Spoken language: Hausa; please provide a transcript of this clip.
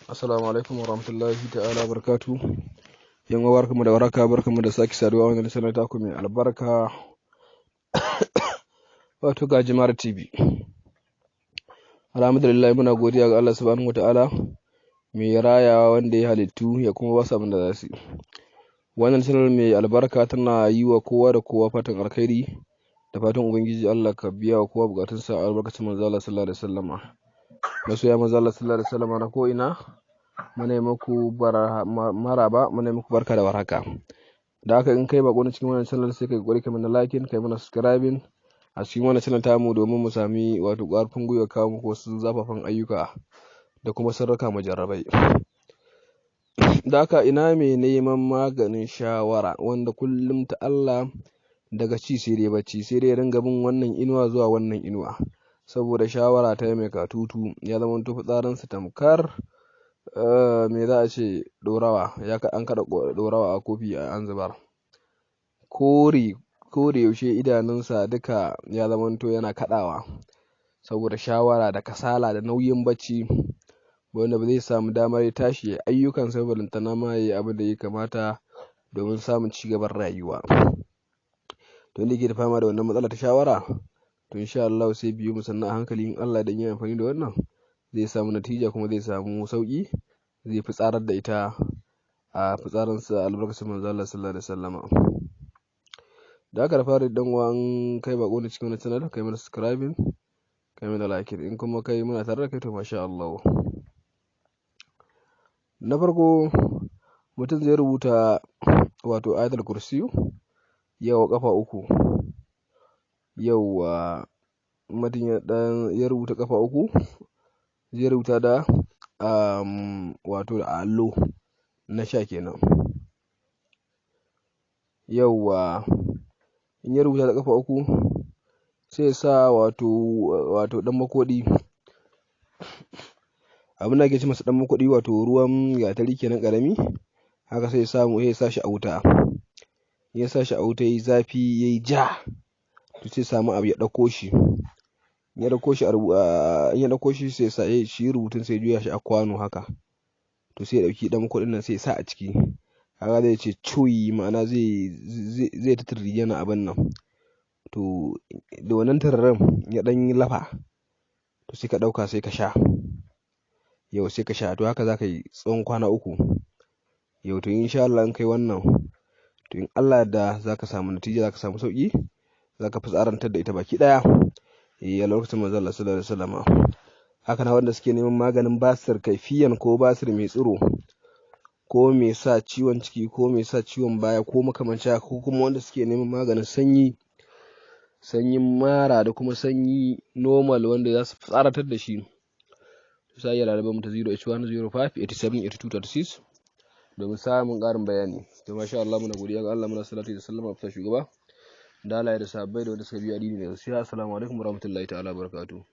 Assalamu alaikum wa rahmatullahi ta'ala barkatu. Yan uwa barkamu da waraka, barkamu da sake saduwa wannan sanar ta ku mai albarka wato Gajimare TV. Alhamdulillah muna godiya ga Allah subhanahu wataala mai rayawa wanda ya halittu ya kuma ba su abin da za su yi. Wannan sanar mai albarka tana yi wa kowa da kowa fatan alkhairi da fatan ubangiji Allah ka biya wa kowa bukatunsa a albarkacin manzo Allah sallallahu alaihi wasallam. Masoya manzo Allah sallallahu alaihi wasallam na ko ina muna muku maraba, muna muku barka da warhaka. Da haka in kai bako na cikin wannan channel sai kai kokari kai mana like, kai mana subscribing a cikin wannan channel tamu domin mu sami wato ƙarfin gwiwa kawo muku wasu zafafan ayyuka da kuma sarraka mujarrabai. Da haka ina mai neman maganin shawara wanda kullum ta Allah daga ci sai dai bacci, sai dai ringa bin wannan inuwa zuwa wannan inuwa, saboda shawara ta mai katutu ya zama fitsarin su tamkar me za a ce dorawa, an kada dorawa a kofi an zubar. Kore yaushe idanunsa duka ya zamanto yana kadawa saboda shawara da kasala da nauyin bacci, wanda ba zai samu damar tashi ya ayyukan sa balantana ma yayi abin da ya kamata domin samun ci gaban rayuwa. To inda yake da fama da wannan matsala ta shawara, to insha Allah sai biyu musanna a hankali in Allah dan ya amfani da wannan zai samu natija kuma zai samu sauki, zai fitsarar da ita a fitsarinsa albarkacin manzo Allah sallallahu alaihi wasallam. Da haka da fara dan uwa an kai bako ne cikin wannan channel, kai mana subscribing, kai mana like, in kuma kai muna tare da kai to masha Allah. Na farko mutum zai rubuta wato ayatul kursi yawa kafa 3, yawa mutum ya rubuta kafa 3 zai rubuta da wato da allo na sha kenan. Yawa in ya rubuta da kafa 3 sai sa wato dan makodi, abin da ake ce masa dan makodi wato ruwan gatari kenan karami haka, sai ya sa shi a wuta. Ya sa shi a wuta yayi zafi yayi ja, to sai samu abu ya dauko shi, ya dauko shi sai sa shi rubutun sai juya shi a kwano haka, to sai ya dauki dan makodin nan sai ya sa a ciki, haka zai ce cuyi, ma'ana zai ta turri yana abin nan. To da wannan turaren ya dan yi lafa, to sai ka dauka sai ka sha. Yau sai ka sha, to haka zaka yi tsawon kwana 3. Yau to insha Allah in kai wannan, to in Allah da zaka samu natija, zaka samu sauki, zaka fitsarantar da ita baki daya a lokacin manzo Allah sallallahu alaihi wasallam. Haka na wanda suke neman maganin basir kaifiyan ko basir mai tsiro ko mai sa ciwon ciki ko mai sa ciwon baya ko makamanci haka, ko kuma wanda suke neman maganin sanyin mara da kuma sanyi normal wanda za su fitsaratar da shi, sai ya lalabe mu ta 08105878236 domin samun ƙarin bayani. To masha Allah muna godiya ga Allah, muna salatu da sallama a shugaba da Allah da sahabbai da wanda suka biya addini da gaskiya. Assalamu alaikum warahmatullahi ta'ala barakatuh.